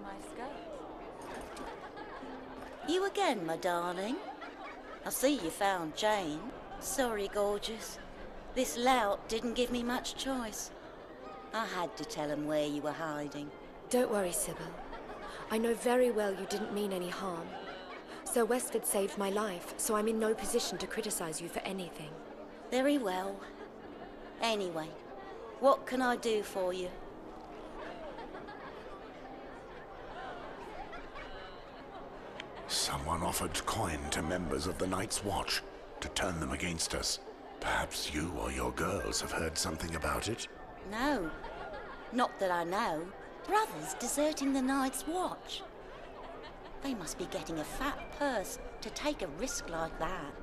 my skirt. You again, my darling? I see you found Jane. Sorry, gorgeous. This lout didn't give me much choice. I had to tell him where you were hiding. Don't worry, Sybil. I know very well you didn't mean any harm. Sir Westford saved my life, so I'm in no position to criticize you for anything. Very well. Anyway, what can I do for you? Someone offered coin to members of the Night's Watch to turn them against us. Perhaps you or your girls have heard something about it? No. Not that I know. Brothers deserting the Night's Watch. They must be getting a fat purse to take a risk like that.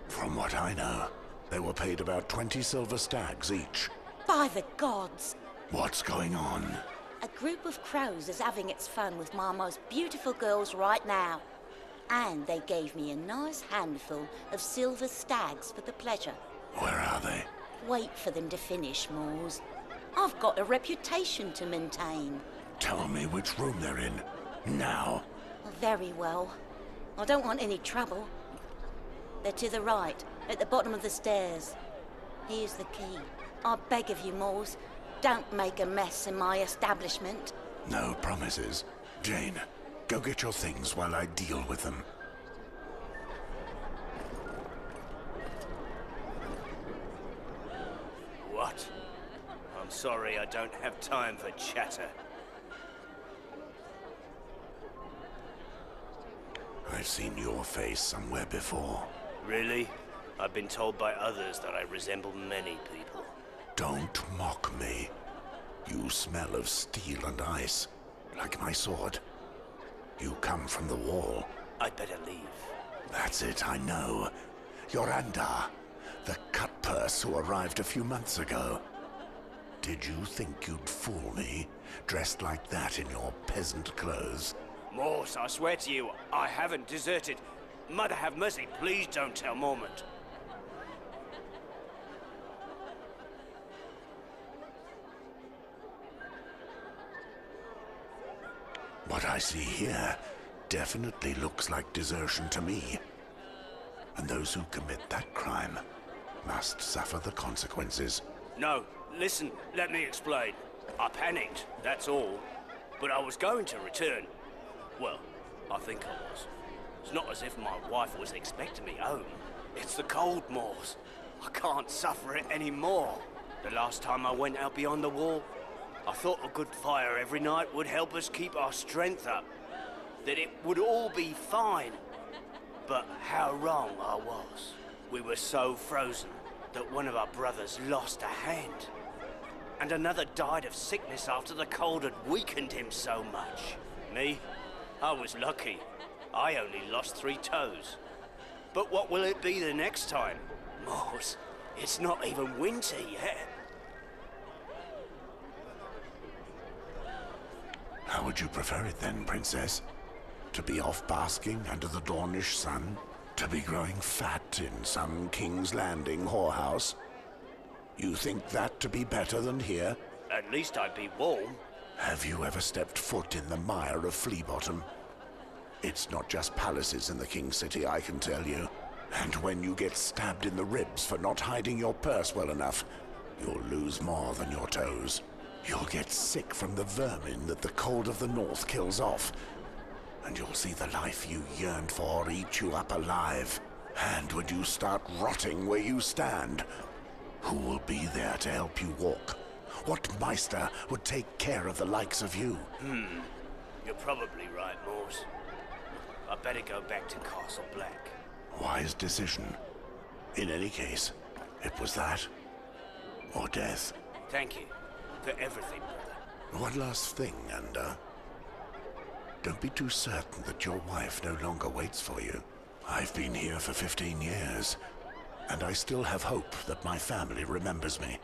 From what I know, they were paid about 20 silver stags each. By the gods! What's going on? A group of crows is having its fun with my most beautiful girls right now. And they gave me a nice handful of silver stags for the pleasure. Where are they? Wait for them to finish, Moors. I've got a reputation to maintain. Tell me which room they're in. Now. Very well. I don't want any trouble. They're to the right, at the bottom of the stairs. Here's the key. I beg of you, Moors, don't make a mess in my establishment. No promises. Jane, go get your things while I deal with them. What? I'm sorry, I don't have time for chatter. I've seen your face somewhere before. Really? I've been told by others that I resemble many people. Don't mock me. You smell of steel and ice, like my sword. You come from the wall. I'd better leave. That's it, I know. You're Andar, the cut-purse who arrived a few months ago. Did you think you'd fool me, dressed like that in your peasant clothes? Morse, I swear to you, I haven't deserted. Mother have mercy, please don't tell Mormont. What I see here definitely looks like desertion to me. And those who commit that crime must suffer the consequences. No, listen, let me explain. I panicked, that's all. But I was going to return. Well, I think I was. It's not as if my wife was expecting me home. It's the cold, Morse. I can't suffer it anymore. The last time I went out beyond the wall, I thought a good fire every night would help us keep our strength up. That it would all be fine. But how wrong I was. We were so frozen that one of our brothers lost a hand. And another died of sickness after the cold had weakened him so much. Me? I was lucky. I only lost 3 toes. But what will it be the next time? Morse, it's not even winter yet. How would you prefer it then, Princess? To be off basking under the Dornish sun? To be growing fat in some King's Landing whorehouse? You think that to be better than here? At least I'd be warm. Have you ever stepped foot in the mire of Fleabottom? It's not just palaces in the King's City, I can tell you. And when you get stabbed in the ribs for not hiding your purse well enough, you'll lose more than your toes. You'll get sick from the vermin that the cold of the north kills off. And you'll see the life you yearned for eat you up alive. And when you start rotting where you stand, who will be there to help you walk? What Meister would take care of the likes of you? You're probably right, Morse. I'd better go back to Castle Black. Wise decision. In any case, it was that, or death. Thank you for everything, brother. One last thing, and, don't be too certain that your wife no longer waits for you. I've been here for 15 years, and I still have hope that my family remembers me.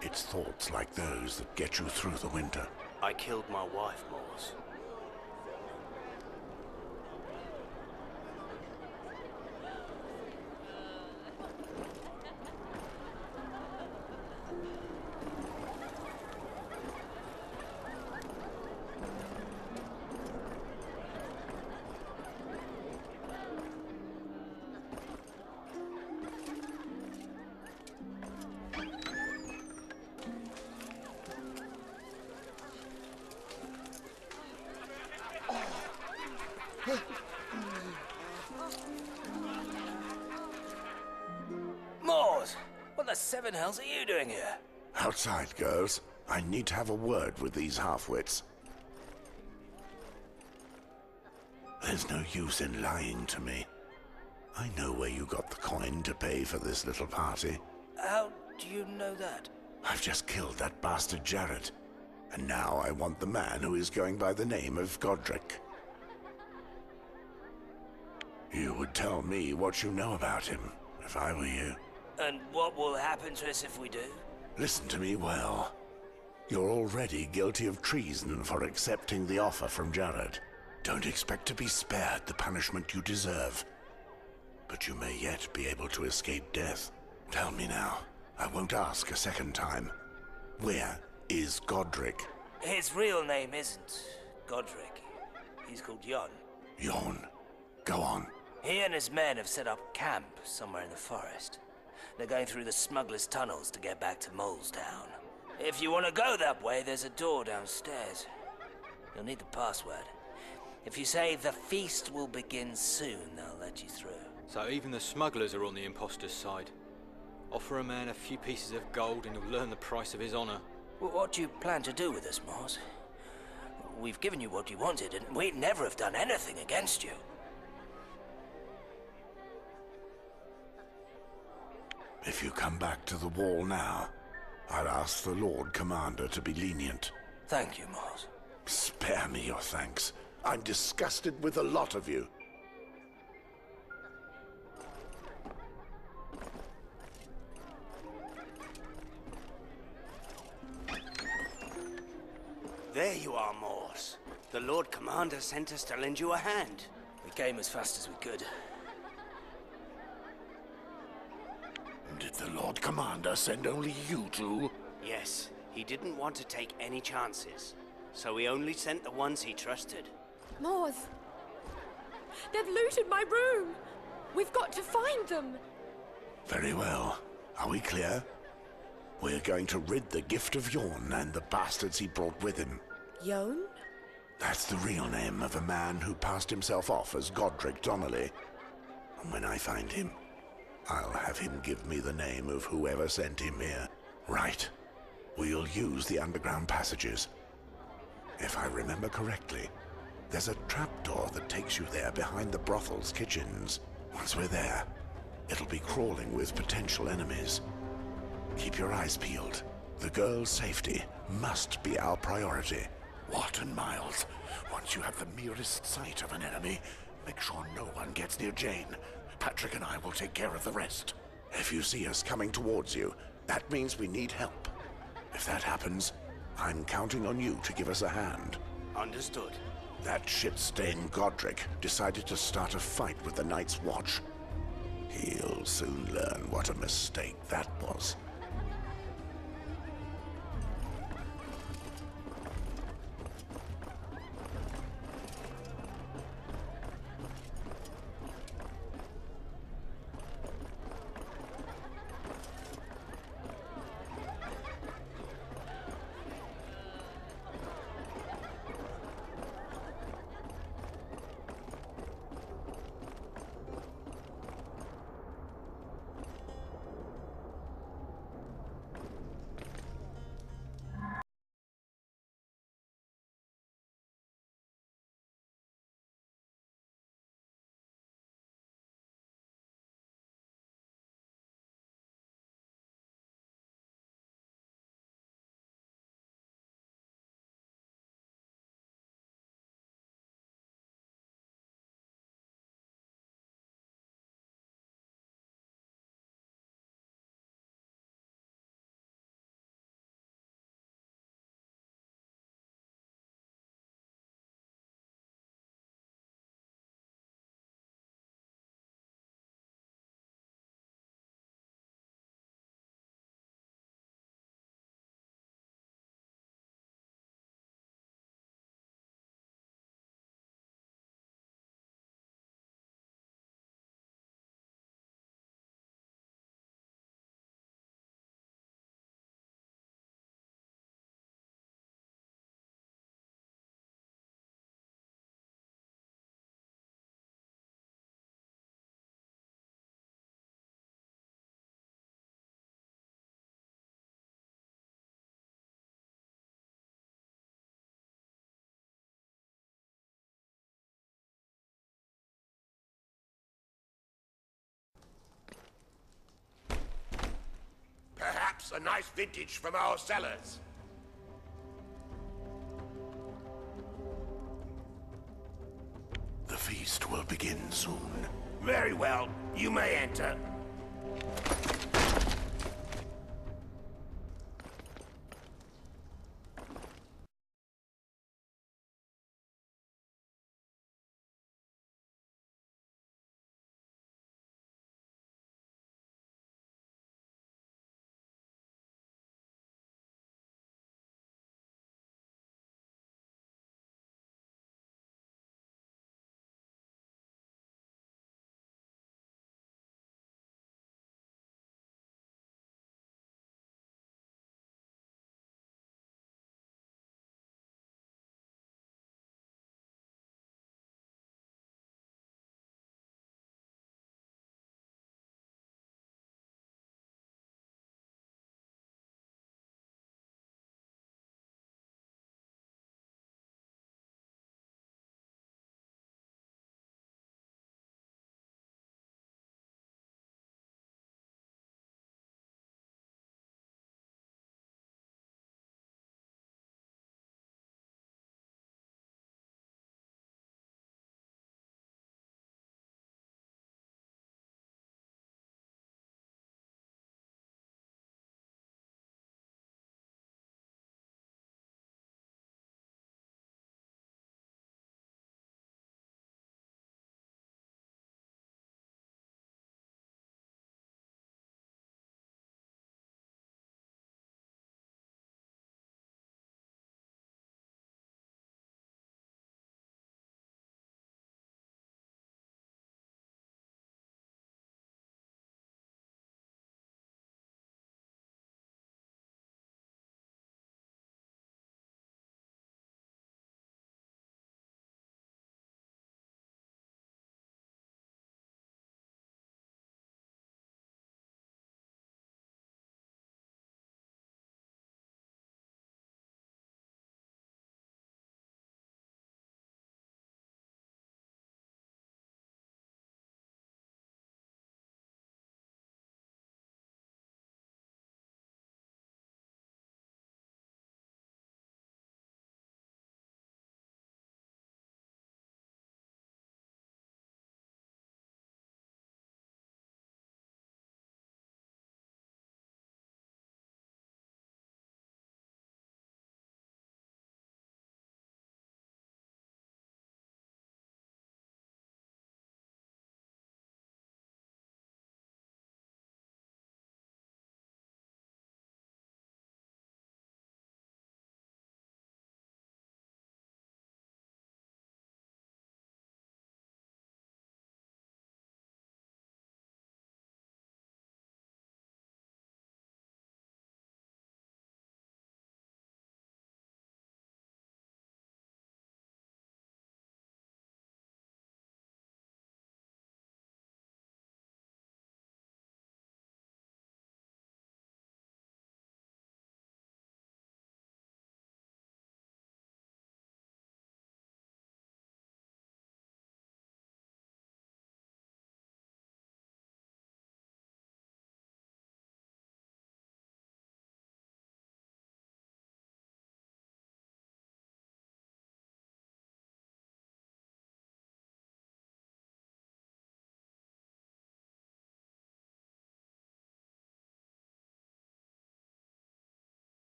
It's thoughts like those that get you through the winter. I killed my wife, Morse. Mors, what the seven hells are you doing here? Outside, girls. I need to have a word with these half-wits. There's no use in lying to me. I know where you got the coin to pay for this little party. How do you know that? I've just killed that bastard Jarrett. And now I want the man who is going by the name of Godric. You would tell me what you know about him, if I were you. And what will happen to us if we do? Listen to me well. You're already guilty of treason for accepting the offer from Jarrett. Don't expect to be spared the punishment you deserve. But you may yet be able to escape death. Tell me now. I won't ask a second time. Where is Godric? His real name isn't Godric. He's called Jon. Jon. Go on. He and his men have set up camp somewhere in the forest. They're going through the smugglers' tunnels to get back to Molestown. If you want to go that way, there's a door downstairs. You'll need the password. If you say the feast will begin soon, they'll let you through. So even the smugglers are on the imposter's side. Offer a man a few pieces of gold and he'll learn the price of his honor. Well, what do you plan to do with us, Mors? We've given you what you wanted, and we'd never have done anything against you. If you come back to the wall now, I'll ask the Lord Commander to be lenient. Thank you, Mors. Spare me your thanks. I'm disgusted with the lot of you. There you are, Mors. The Lord Commander sent us to lend you a hand. We came as fast as we could. Did the Lord Commander send only you two? Yes, he didn't want to take any chances, so he only sent the ones he trusted. Mors! They've looted my room! We've got to find them! Very well. Are we clear? We're going to rid the gift of Jon and the bastards he brought with him. Jon? That's the real name of a man who passed himself off as Godric Donnelly. And when I find him, I'll have him give me the name of whoever sent him here. Right. We'll use the underground passages. If I remember correctly, there's a trapdoor that takes you there behind the brothel's kitchens. Once we're there, it'll be crawling with potential enemies. Keep your eyes peeled. The girl's safety must be our priority. Watt and Miles, once you have the merest sight of an enemy, make sure no one gets near Jane. Patrick and I will take care of the rest. If you see us coming towards you, that means we need help. If that happens, I'm counting on you to give us a hand. Understood. That shit-stained Godric decided to start a fight with the Night's Watch. He'll soon learn what a mistake that was. Perhaps a nice vintage from our cellars. The feast will begin soon. Very well. You may enter.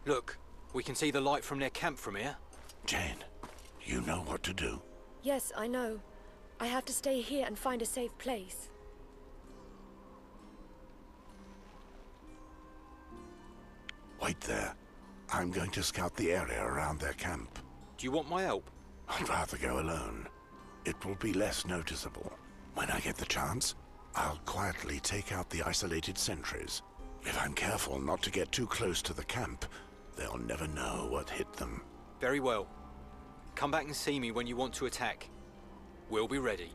Look, we can see the light from their camp from here. Jane, you know what to do. Yes, I know. I have to stay here and find a safe place. Wait there. I'm going to scout the area around their camp. Do you want my help? I'd rather go alone. It will be less noticeable. When I get the chance, I'll quietly take out the isolated sentries. If I'm careful not to get too close to the camp, they'll never know what hit them. Very well. Come back and see me when you want to attack. We'll be ready.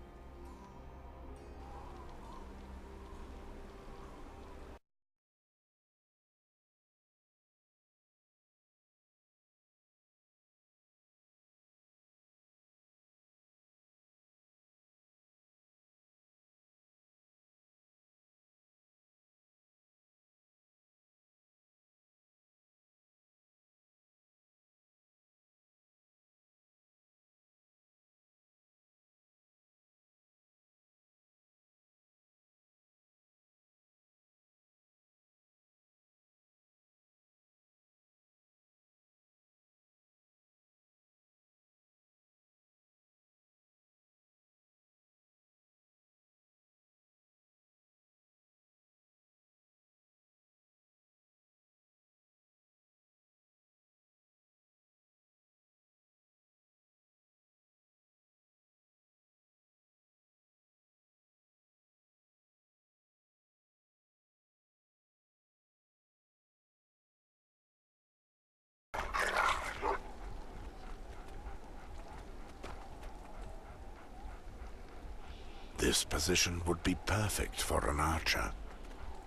This position would be perfect for an archer.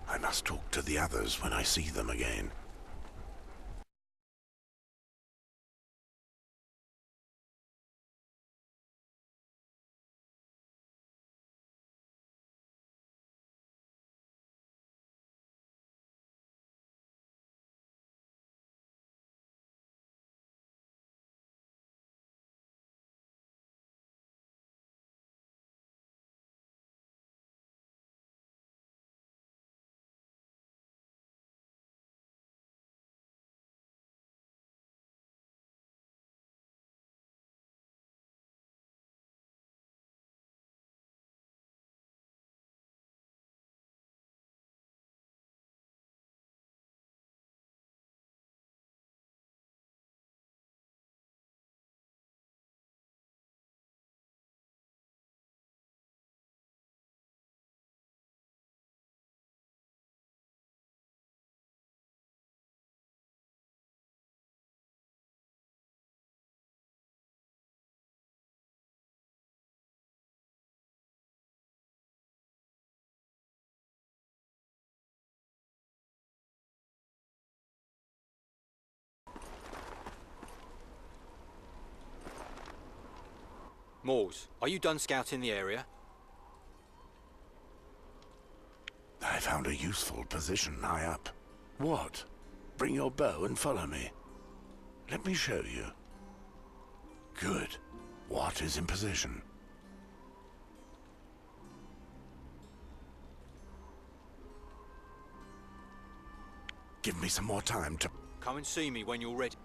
I must talk to the others when I see them again. Mors, are you done scouting the area? I found a useful position high up. What? Bring your bow and follow me. Let me show you. Good. What is in position? Give me some more time to... Come and see me when you're ready.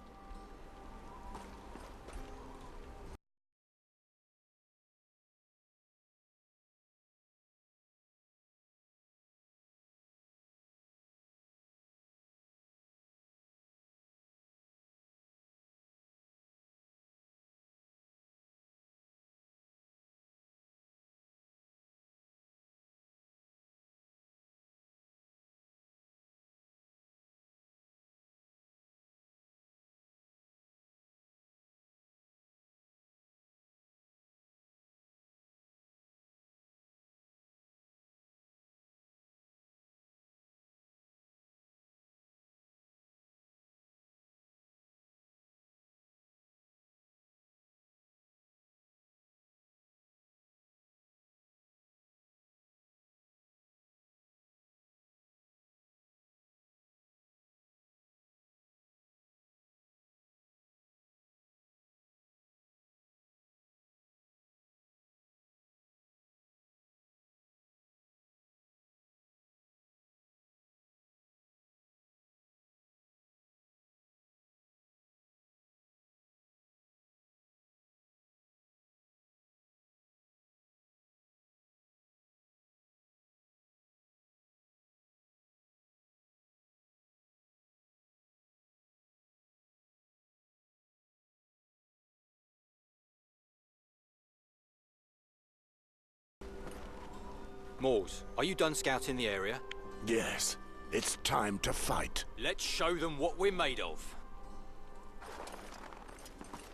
Mors, are you done scouting the area? Yes, it's time to fight. Let's show them what we're made of.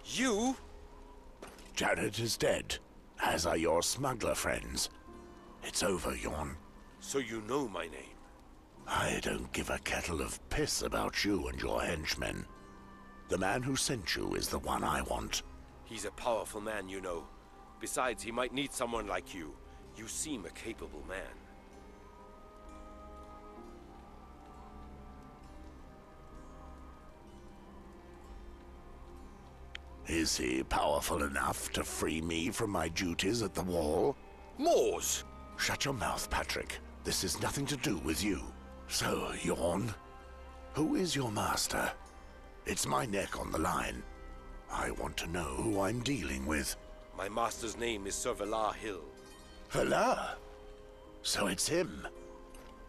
You? Jared is dead, as are your smuggler friends. It's over, Yorn. So you know my name. I don't give a kettle of piss about you and your henchmen. The man who sent you is the one I want. He's a powerful man, you know. Besides, he might need someone like you. You seem a capable man. Is he powerful enough to free me from my duties at the wall? Mors! Shut your mouth, Patrick. This is nothing to do with you. So, Yorn, who is your master? It's my neck on the line. I want to know who I'm dealing with. My master's name is Sir Valar Hill. Valar? So it's him.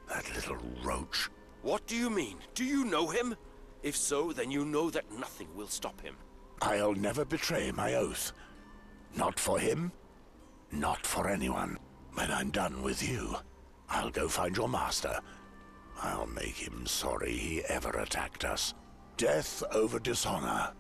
That little roach. What do you mean? Do you know him? If so, then you know that nothing will stop him. I'll never betray my oath. Not for him, not for anyone. When I'm done with you, I'll go find your master. I'll make him sorry he ever attacked us. Death over dishonor.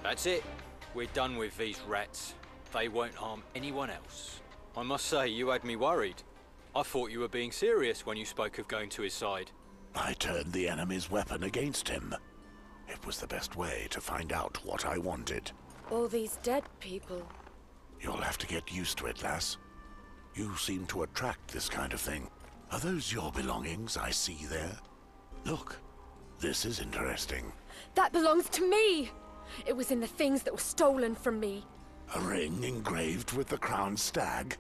That's it. We're done with these rats. They won't harm anyone else. I must say, you had me worried. I thought you were being serious when you spoke of going to his side. I turned the enemy's weapon against him. It was the best way to find out what I wanted. All these dead people. You'll have to get used to it, lass. You seem to attract this kind of thing. Are those your belongings I see there? Look, this is interesting. That belongs to me! It was in the things that were stolen from me. A ring engraved with the crowned stag?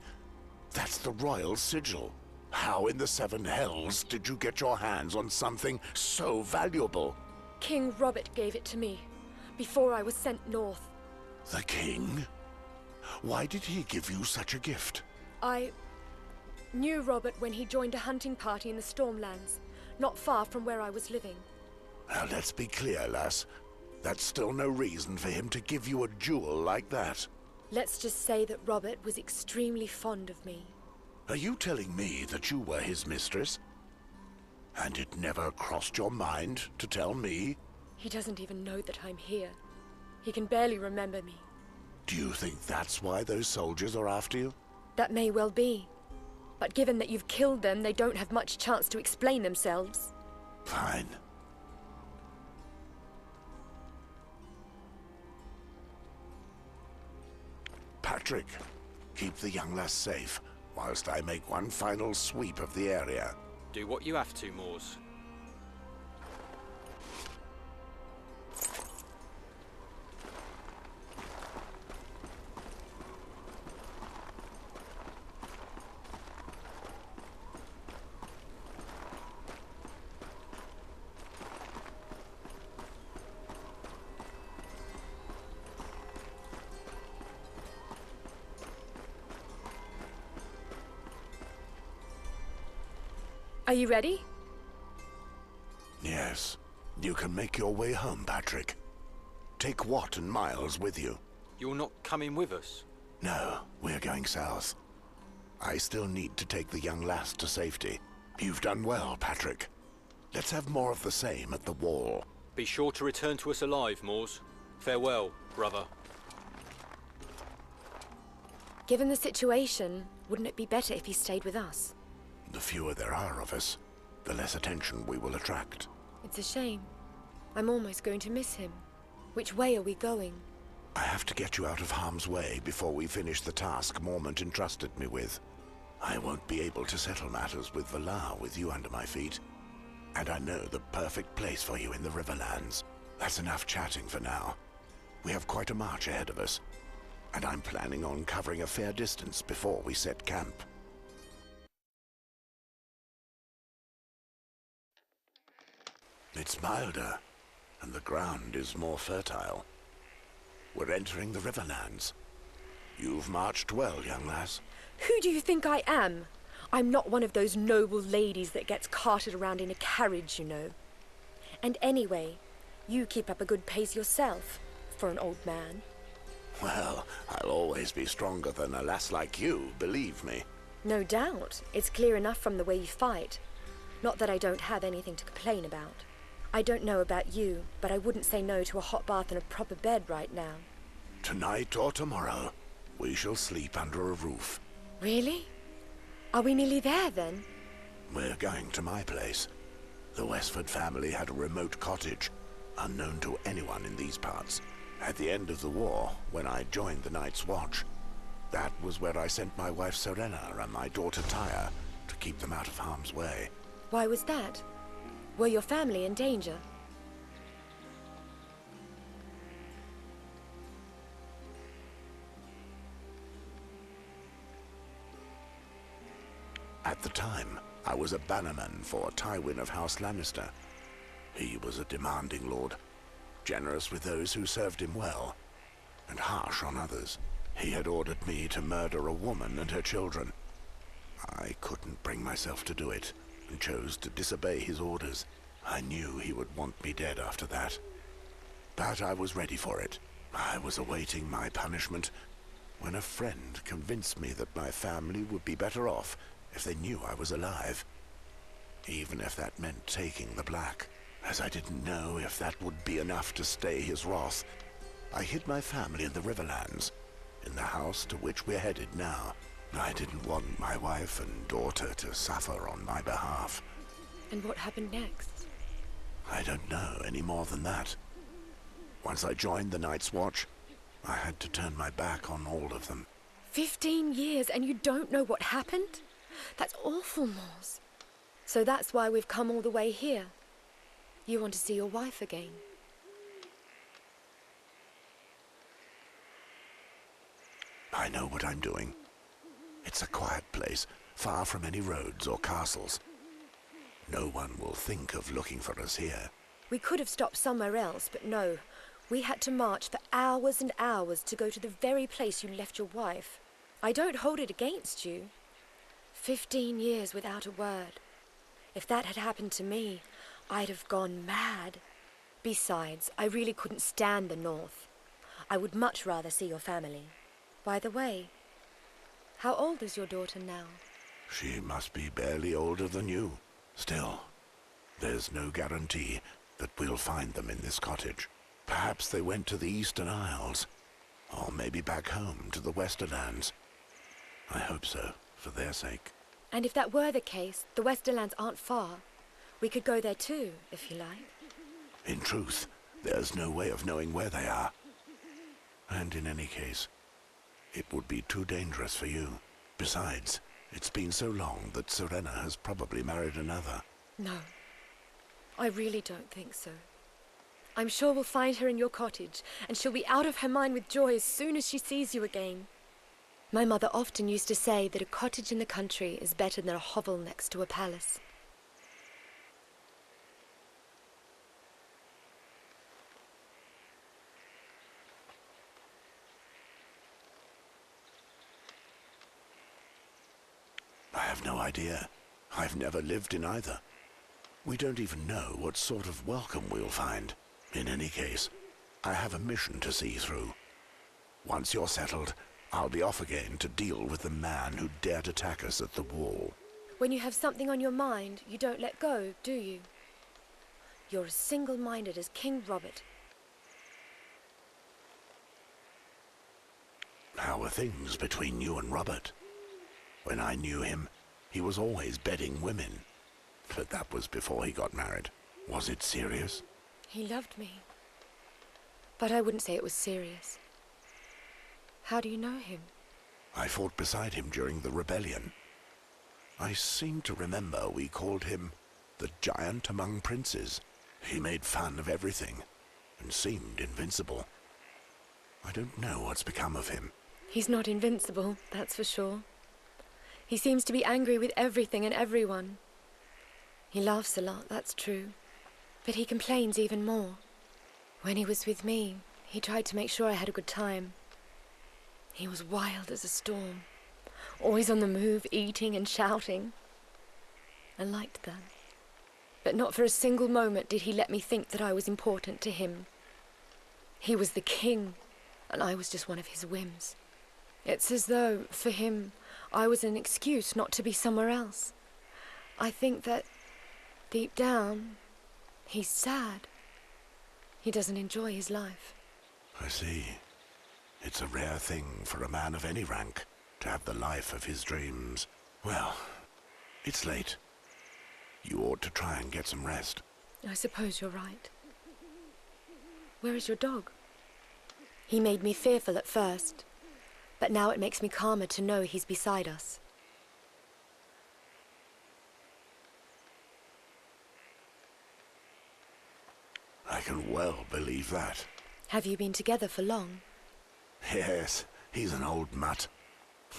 That's the royal sigil. How in the seven hells did you get your hands on something so valuable? King Robert gave it to me, before I was sent north. The king? Why did he give you such a gift? I knew Robert when he joined a hunting party in the Stormlands, not far from where I was living. Now let's be clear, lass. That's still no reason for him to give you a jewel like that. Let's just say that Robert was extremely fond of me. Are you telling me that you were his mistress? And it never crossed your mind to tell me? He doesn't even know that I'm here. He can barely remember me. Do you think that's why those soldiers are after you? That may well be. But given that you've killed them, they don't have much chance to explain themselves. Fine. Patrick, keep the young lass safe, whilst I make one final sweep of the area. Do what you have to, Mors. Are you ready? Yes. You can make your way home, Patrick. Take Watt and Miles with you. You're not coming with us? No, we're going south. I still need to take the young lass to safety. You've done well, Patrick. Let's have more of the same at the wall. Be sure to return to us alive, Mors. Farewell, brother. Given the situation, wouldn't it be better if he stayed with us? The fewer there are of us, the less attention we will attract. It's a shame. I'm almost going to miss him. Which way are we going? I have to get you out of harm's way before we finish the task Mormont entrusted me with. I won't be able to settle matters with Valar with you under my feet. And I know the perfect place for you in the Riverlands. That's enough chatting for now. We have quite a march ahead of us. and I'm planning on covering a fair distance before we set camp. It's milder, and the ground is more fertile. We're entering the Riverlands. You've marched well, young lass. Who do you think I am? I'm not one of those noble ladies that gets carted around in a carriage, you know. And anyway, you keep up a good pace yourself, for an old man. Well, I'll always be stronger than a lass like you, believe me. No doubt. It's clear enough from the way you fight. Not that I don't have anything to complain about. I don't know about you, but I wouldn't say no to a hot bath and a proper bed right now. Tonight or tomorrow, we shall sleep under a roof. Really? Are we nearly there, then? We're going to my place. The Westford family had a remote cottage, unknown to anyone in these parts. At the end of the war, when I joined the Night's Watch, that was where I sent my wife Serena and my daughter Tyre to keep them out of harm's way. Why was that? Were your family in danger? At the time, I was a bannerman for Tywin of House Lannister. He was a demanding lord, generous with those who served him well, and harsh on others. He had ordered me to murder a woman and her children. I couldn't bring myself to do it, and chose to disobey his orders. I knew he would want me dead after that. But I was ready for it. I was awaiting my punishment when a friend convinced me that my family would be better off if they knew I was alive, even if that meant taking the Black. As I didn't know if that would be enough to stay his wrath, I hid my family in the Riverlands, in the house to which we're headed now. I didn't want my wife and daughter to suffer on my behalf. And what happened next? I don't know any more than that. Once I joined the Night's Watch, I had to turn my back on all of them. 15 years and you don't know what happened? That's awful, Mors. So that's why we've come all the way here. You want to see your wife again? I know what I'm doing. It's a quiet place, far from any roads or castles. No one will think of looking for us here. We could have stopped somewhere else, but no. We had to march for hours and hours to go to the very place you left your wife. I don't hold it against you. 15 years without a word. If that had happened to me, I'd have gone mad. Besides, I really couldn't stand the North. I would much rather see your family. By the way, how old is your daughter now? She must be barely older than you. Still, there's no guarantee that we'll find them in this cottage. Perhaps they went to the Eastern Isles, or maybe back home to the Westerlands. I hope so, for their sake. And if that were the case, the Westerlands aren't far. We could go there too, if you like. In truth, there's no way of knowing where they are. And in any case, it would be too dangerous for you. Besides, it's been so long that Serena has probably married another. No, I really don't think so. I'm sure we'll find her in your cottage, and she'll be out of her mind with joy as soon as she sees you again. My mother often used to say that a cottage in the country is better than a hovel next to a palace. I have no idea. I've never lived in either. We don't even know what sort of welcome we'll find. In any case, I have a mission to see through. Once you're settled, I'll be off again to deal with the man who dared attack us at the wall. When you have something on your mind, you don't let go, do you? You're as single-minded as King Robert. How were things between you and Robert? When I knew him, he was always bedding women. But that was before he got married. Was it serious? He loved me. But I wouldn't say it was serious. How do you know him? I fought beside him during the rebellion. I seem to remember we called him the giant among princes. He made fun of everything and seemed invincible. I don't know what's become of him. He's not invincible, that's for sure. He seems to be angry with everything and everyone. He laughs a lot, that's true. But he complains even more. When he was with me, he tried to make sure I had a good time. He was wild as a storm, always on the move, eating and shouting. I liked that. But not for a single moment did he let me think that I was important to him. He was the king, and I was just one of his whims. It's as though, for him, I was an excuse not to be somewhere else. I think that, deep down, he's sad. He doesn't enjoy his life. I see. It's a rare thing for a man of any rank to have the life of his dreams. Well, it's late. You ought to try and get some rest. I suppose you're right. Where is your dog? He made me fearful at first, but now it makes me calmer to know he's beside us. I can well believe that. Have you been together for long? Yes, he's an old mutt.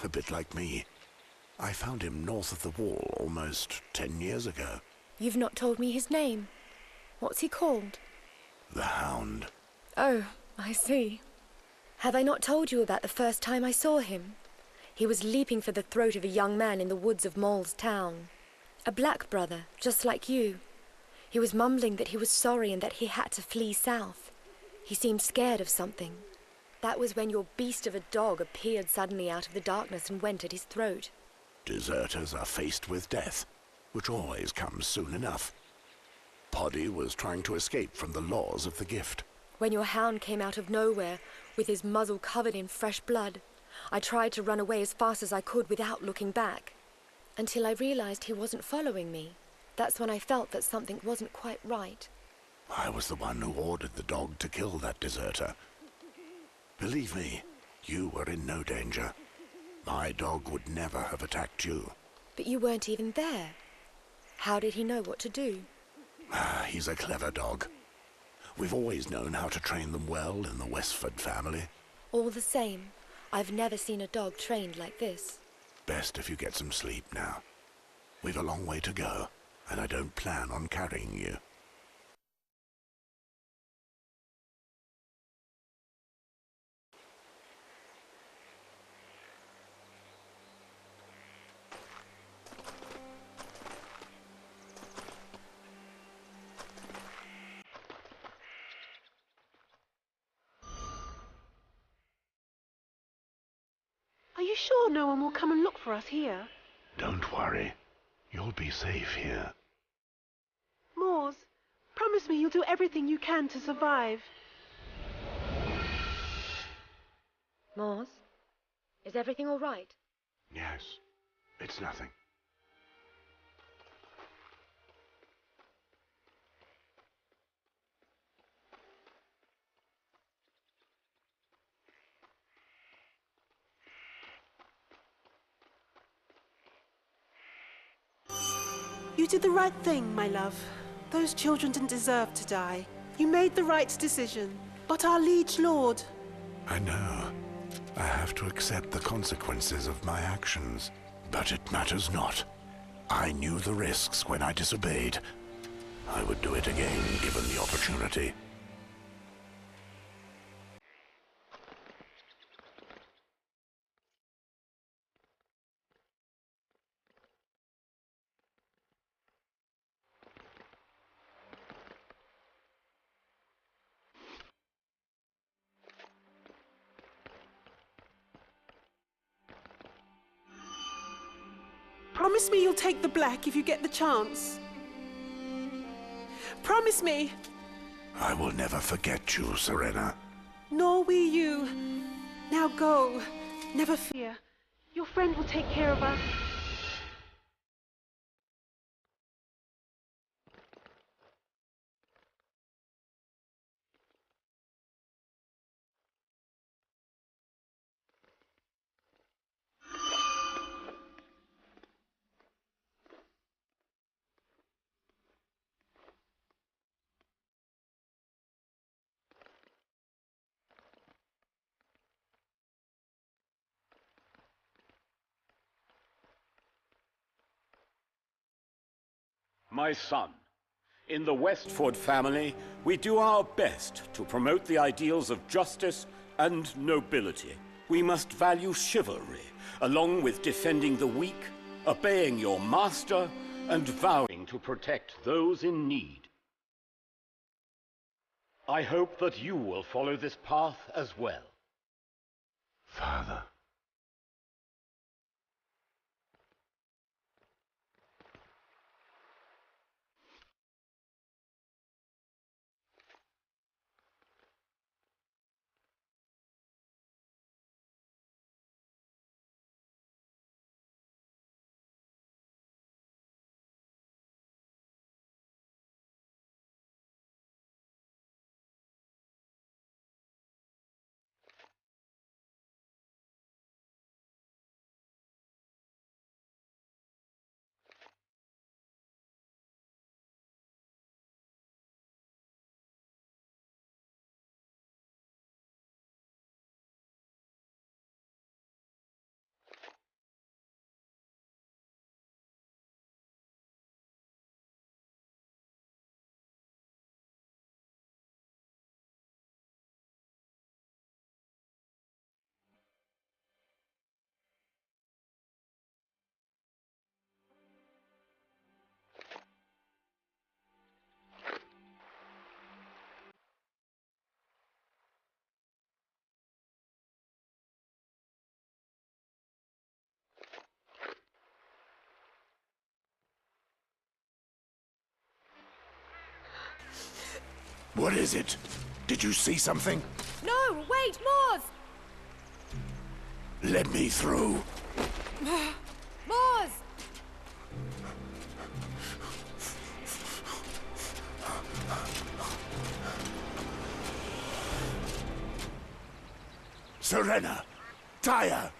A bit like me. I found him north of the wall almost 10 years ago. You've not told me his name. What's he called? The Hound. Oh, I see. Have I not told you about the first time I saw him? He was leaping for the throat of a young man in the woods of Mole's Town. A black brother, just like you. He was mumbling that he was sorry and that he had to flee south. He seemed scared of something. That was when your beast of a dog appeared suddenly out of the darkness and went at his throat. Deserters are faced with death, which always comes soon enough. Poddy was trying to escape from the laws of the gift. When your hound came out of nowhere, with his muzzle covered in fresh blood, I tried to run away as fast as I could without looking back. Until I realized he wasn't following me. That's when I felt that something wasn't quite right. I was the one who ordered the dog to kill that deserter. Believe me, you were in no danger. My dog would never have attacked you. But you weren't even there. How did he know what to do? He's a clever dog. We've always known how to train them well in the Westford family. All the same, I've never seen a dog trained like this. Best if you get some sleep now. We've a long way to go, and I don't plan on carrying you. Are you sure no one will come and look for us here? Don't worry. You'll be safe here. Moors, promise me you'll do everything you can to survive. Moors, is everything all right? Yes, it's nothing. You did the right thing, my love. Those children didn't deserve to die. You made the right decision. But our liege lord... I know. I have to accept the consequences of my actions. But it matters not. I knew the risks when I disobeyed. I would do it again, given the opportunity. Promise me you'll take the black if you get the chance. Promise me! I will never forget you, Serena. Nor we you. Now go. Never fear. Your friend will take care of us. My son, in the Westford family, we do our best to promote the ideals of justice and nobility. We must value chivalry, along with defending the weak, obeying your master, and vowing to protect those in need. I hope that you will follow this path as well. Father. What is it? Did you see something? No, wait, Mars! Let me through. Mars! Serena! Tyre!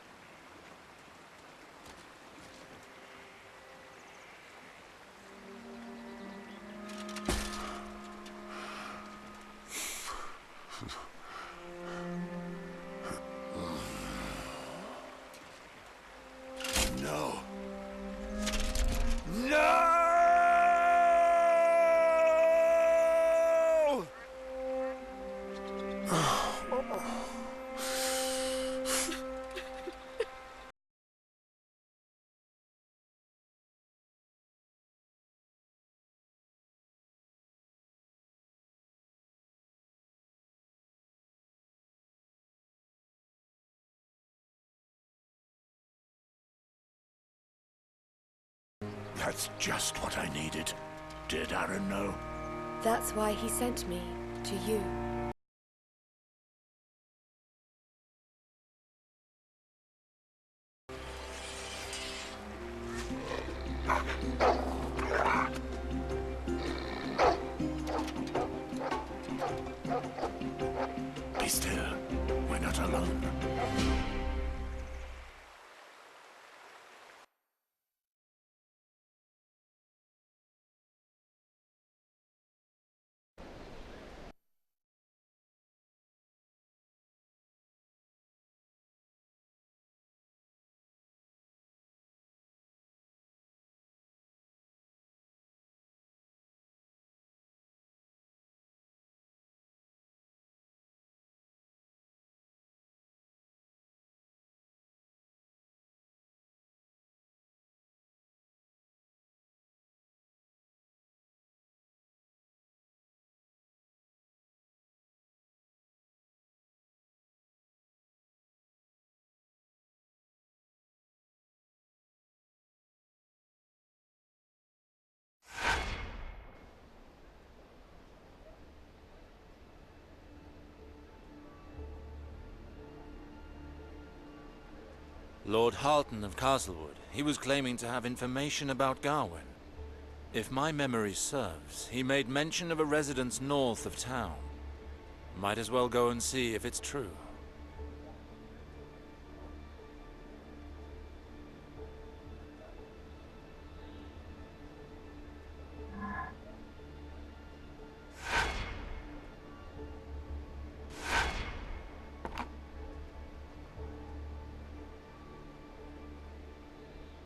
No. No! That's just what I needed. Did Aaron know? That's why he sent me to you. Be still. We're not alone. Lord Halton of Castlewood. He was claiming to have information about Gawain. If my memory serves, he made mention of a residence north of town. Might as well go and see if it's true.